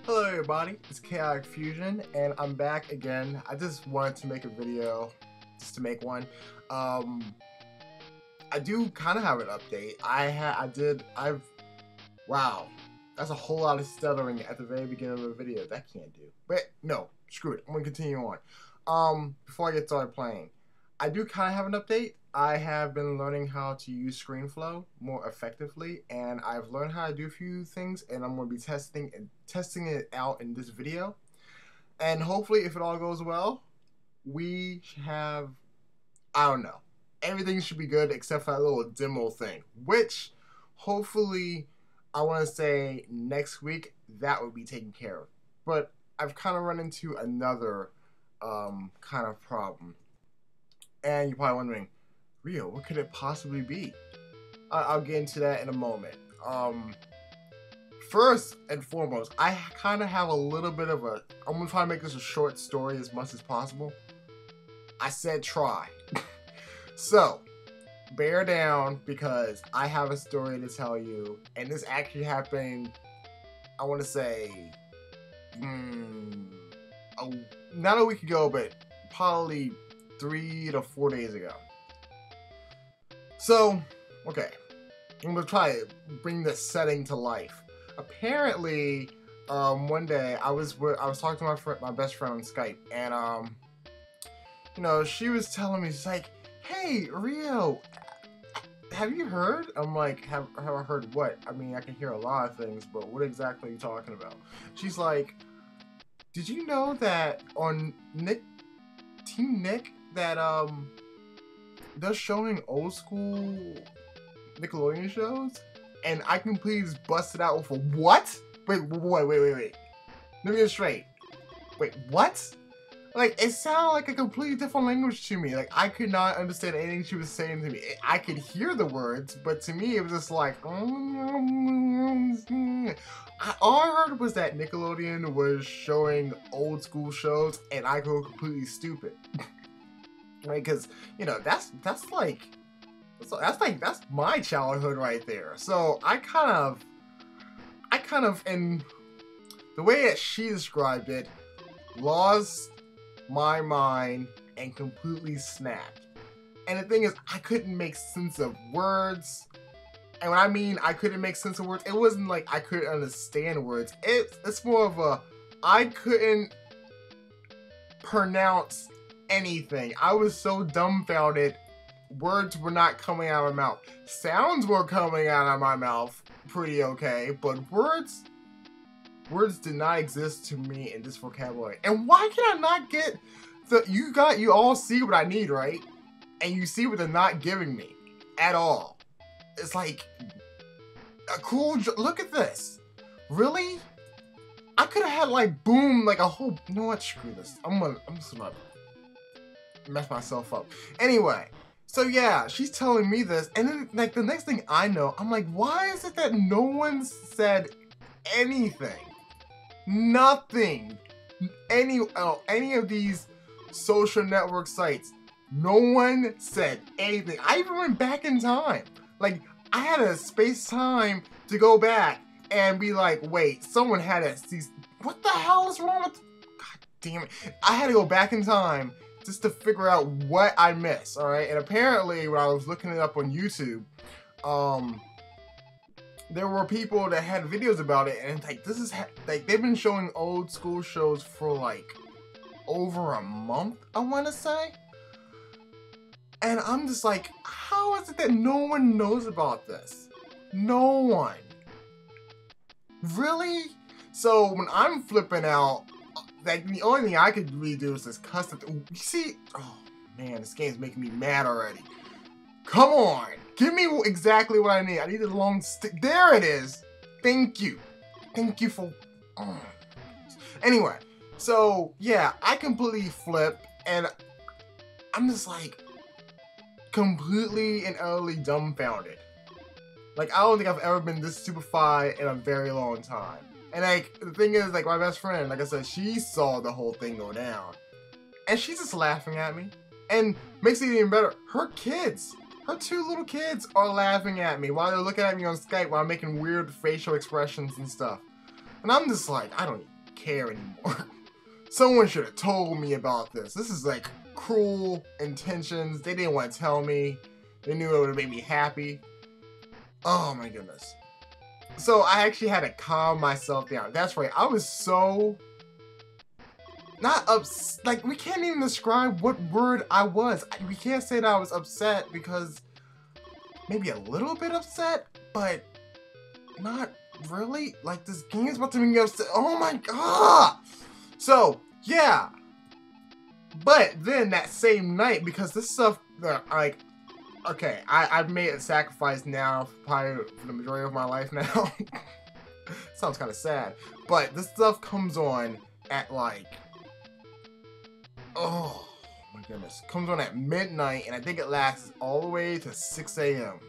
Hello everybody, it's chaotixfusion and I'm back again. I just wanted to make a video, just to make one. I do kind of have an update. Wow, that's a whole lot of stuttering at the very beginning of the video. That can't do. But no, screw it. I'm gonna continue on. Before I get started playing, I do kind of have an update. I have been learning how to use ScreenFlow more effectively, and I've learned how to do a few things, and I'm going to be testing it out in this video. And hopefully, if it all goes well, we should have, I don't know, everything should be good except for that little demo thing, which hopefully, I want to say next week, that would be taken care of. But I've kind of run into another kind of problem. And you're probably wondering, Rio, what could it possibly be? I'll get into that in a moment. First and foremost, I kind of have a little bit of a... I'm going to try to make this a short story as much as possible. I said try. So, bear down because I have a story to tell you. And this actually happened, I want to say, not a week ago, but probably 3 to 4 days ago. So, okay, I'm gonna try to bring this setting to life. Apparently, one day I was talking to my best friend on Skype, and you know, she was telling me, she's like, "Hey, Rio, have you heard?" I'm like, "Have I heard what?" I mean, I can hear a lot of things, but what exactly are you talking about? She's like, "Did you know that on Team Nick that they're showing old school Nickelodeon shows?" And I completely just busted out with a what? Wait. Let me get it straight. Wait, what? Like, it sounded like a completely different language to me. Like, I could not understand anything she was saying to me. I could hear the words, but to me it was just like... all I heard was that Nickelodeon was showing old school shows, and I go completely stupid. Right, because you know that's my childhood right there. So I kind of, in the way that she described it, lost my mind and completely snapped. And the thing is, I couldn't make sense of words. And when I mean I couldn't make sense of words, it wasn't like I couldn't understand words. It's more of a I couldn't pronounce anything. I was so dumbfounded. Words were not coming out of my mouth. Sounds were coming out of my mouth pretty okay, but words did not exist to me in this vocabulary. And why can I not get you all see what I need, right? And you see what they're not giving me at all. It's like a cool look at this. Really? I could have had like boom, like a whole, you know what, screw this. I'm just gonna mess myself up. Anyway, so yeah, she's telling me this, and then like the next thing I know, I'm like, why is it that no one said anything? Nothing. Any of these social network sites, no one said anything. I even went back in time. Like, I had a space-time to go back and be like, wait, someone had to see, what the hell is wrong with, god damn it. I had to go back in time just to figure out what I missed, alright? And apparently, when I was looking it up on YouTube, there were people that had videos about it, and like, this is, like, they've been showing old school shows for like, over a month, I want to say? And I'm just like, how is it that no one knows about this? No one. Really? So when I'm flipping out, like the only thing I could really do is this custom. You see? Oh man, this game's making me mad already. Come on, give me exactly what I need. I need a long stick. There it is. Thank you. Thank you for. Anyway, so yeah, I completely flip, and I'm just like completely and utterly dumbfounded. Like, I don't think I've ever been this stupefied in a very long time. And like, the thing is, like, my best friend, like I said, she saw the whole thing go down. And she's just laughing at me. And makes it even better, her kids, her 2 little kids are laughing at me while they're looking at me on Skype while I'm making weird facial expressions and stuff. And I'm just like, I don't care anymore. Someone should have told me about this. This is like cruel intentions. They didn't want to tell me. They knew it would have made me happy. Oh my goodness. So I actually had to calm myself down. That's right. I was so not upset. Like, we can't even describe what word I was. We can't say that I was upset because maybe a little bit upset, but not really. Like, this game is about to make me upset. Oh my god. So, yeah. But then that same night, because this stuff, like, okay, I've made a sacrifice now probably for the majority of my life now. Sounds kind of sad. But this stuff comes on at like, oh my goodness. Comes on at midnight, and I think it lasts all the way to 6 a.m.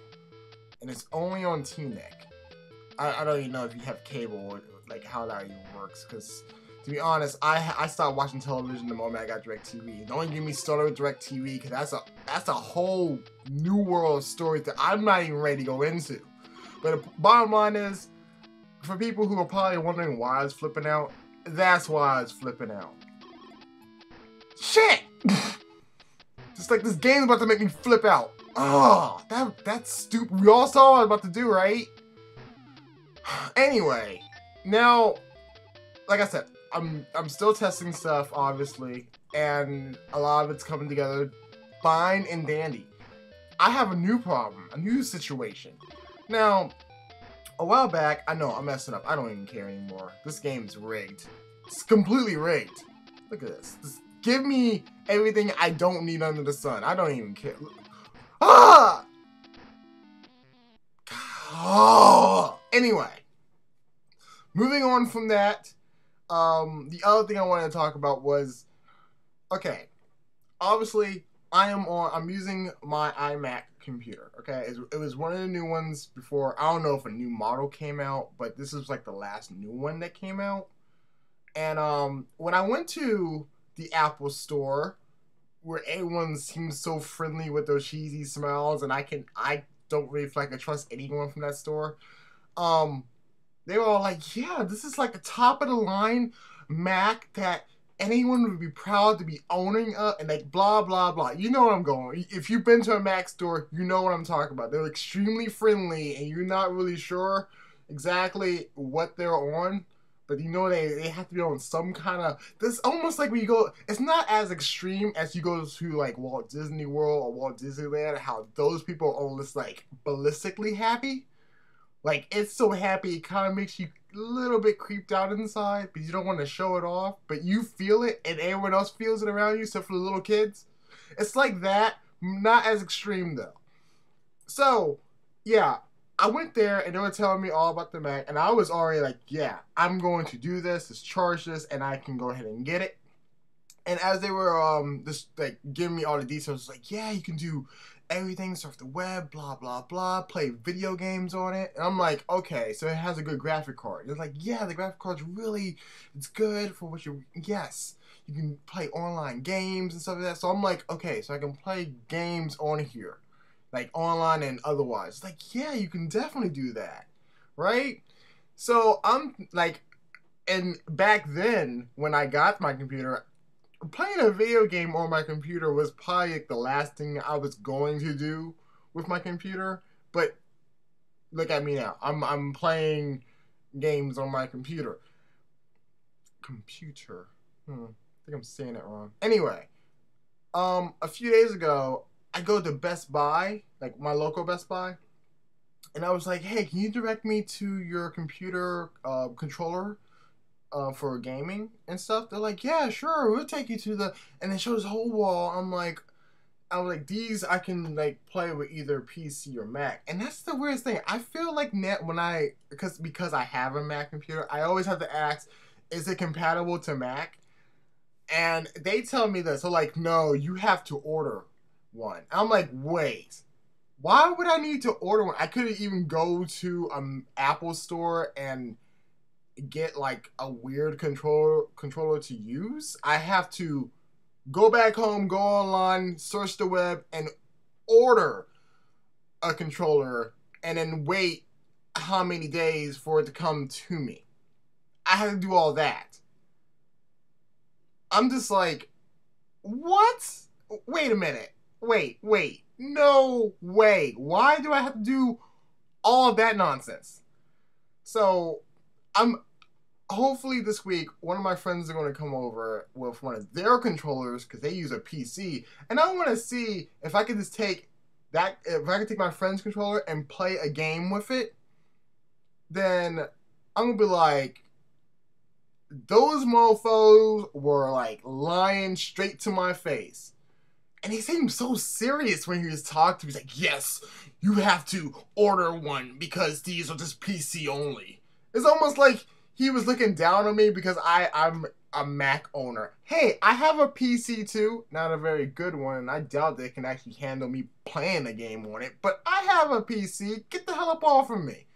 And it's only on T-Neck. I don't even know if you have cable or like how that even works, because to be honest, I stopped watching television the moment I got DirecTV. Don't get me started with DirecTV, because that's a whole new world of stories that I'm not even ready to go into. But the bottom line is, for people who are probably wondering why I was flipping out, that's why I was flipping out. Shit! Just like this game's about to make me flip out. Oh, that's stupid. We all saw what I was about to do, right? Anyway, now, like I said, I'm still testing stuff, obviously, and a lot of it's coming together fine and dandy. I have a new problem, a new situation. Now, a while back, I know I'm messing up. I don't even care anymore. This game's rigged. It's completely rigged. Look at this. Just give me everything I don't need under the sun. I don't even care. Ah! Oh! Anyway, moving on from that. The other thing I wanted to talk about was, okay, obviously I'm using my iMac computer, okay? It was one of the new ones before. I don't know if a new model came out, but this is like the last new one that came out. And when I went to the Apple store, where everyone seems so friendly with those cheesy smiles, and I don't really feel like I trust anyone from that store. They were all like, yeah, this is like a top of the line Mac that anyone would be proud to be owning, and like blah, blah, blah. You know where I'm going. If you've been to a Mac store, you know what I'm talking about. They're extremely friendly, and you're not really sure exactly what they're on, but you know they have to be on some kind of, this almost like when you go, it's not as extreme as you go to like Walt Disney World or Walt Disneyland, how those people are almost like ballistically happy. Like, it's so happy, it kind of makes you a little bit creeped out inside, but you don't want to show it off, but you feel it, and everyone else feels it around you, except for the little kids. It's like that, not as extreme, though. So, yeah, I went there, and they were telling me all about the Mac, and I was already like, yeah, I'm going to do this, let's charge this, and I can go ahead and get it. And as they were just like giving me all the details, like, yeah, you can do everything, surf the web, blah, blah, blah, play video games on it. And I'm like, okay, so it has a good graphic card. It's like, yeah, the graphic card's really, it's good for what you, yes, you can play online games and stuff like that. So I'm like, okay, so I can play games on here, like online and otherwise. It's like, yeah, you can definitely do that, right? So I'm like, and back then, when I got my computer, playing a video game on my computer was probably like the last thing I was going to do with my computer. But look at me now. I'm playing games on my computer. I think I'm saying it wrong. Anyway, a few days ago, I go to Best Buy, like my local Best Buy, and I was like, hey, can you direct me to your computer controller for gaming and stuff? They're like, yeah, sure, we'll take you to the, and they show this whole wall. I'm like, these I can like play with either PC or Mac. And that's the weirdest thing. I feel like when because I have a Mac computer, I always have to ask, is it compatible to Mac? And they tell me this. So like, no, you have to order one. I'm like, wait, why would I need to order one? I couldn't even go to an Apple store and get like a weird controller to use. I have to go back home, go online, search the web, and order a controller, and then wait how many days for it to come to me. I had to do all that. I'm just like, what? Wait a minute. Wait. No way. Why do I have to do all of that nonsense? So, I'm hopefully this week, one of my friends are going to come over with one of their controllers because they use a PC, and I want to see if I could just take that, if I could take my friend's controller and play a game with it. Then I'm gonna be like, those mofos were like lying straight to my face. And he seemed so serious when he was talking to me. He's like, yes, you have to order one because these are just PC only. It's almost like he was looking down on me because I'm a Mac owner. Hey, I have a PC too. Not a very good one, and I doubt they can actually handle me playing a game on it. But I have a PC. Get the hell up off of me.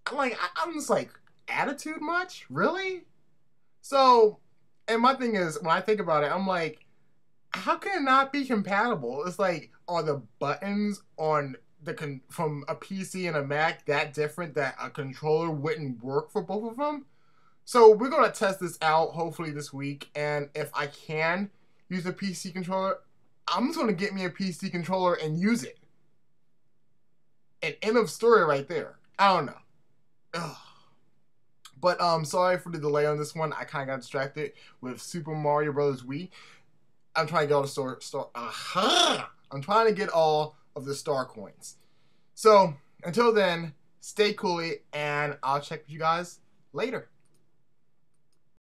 I'm just like, attitude much? Really? So, and my thing is, when I think about it, I'm like, how can it not be compatible? It's like, are the buttons on from a PC and a Mac that different that a controller wouldn't work for both of them? So we're going to test this out hopefully this week, and if I can use a PC controller, I'm just going to get me a PC controller and use it. And end of story right there. I don't know. Ugh. But sorry for the delay on this one. I kind of got distracted with Super Mario Bros. Wii. I'm trying to get all the I'm trying to get all of the star coins. So until then, stay cooly, and I'll check with you guys later.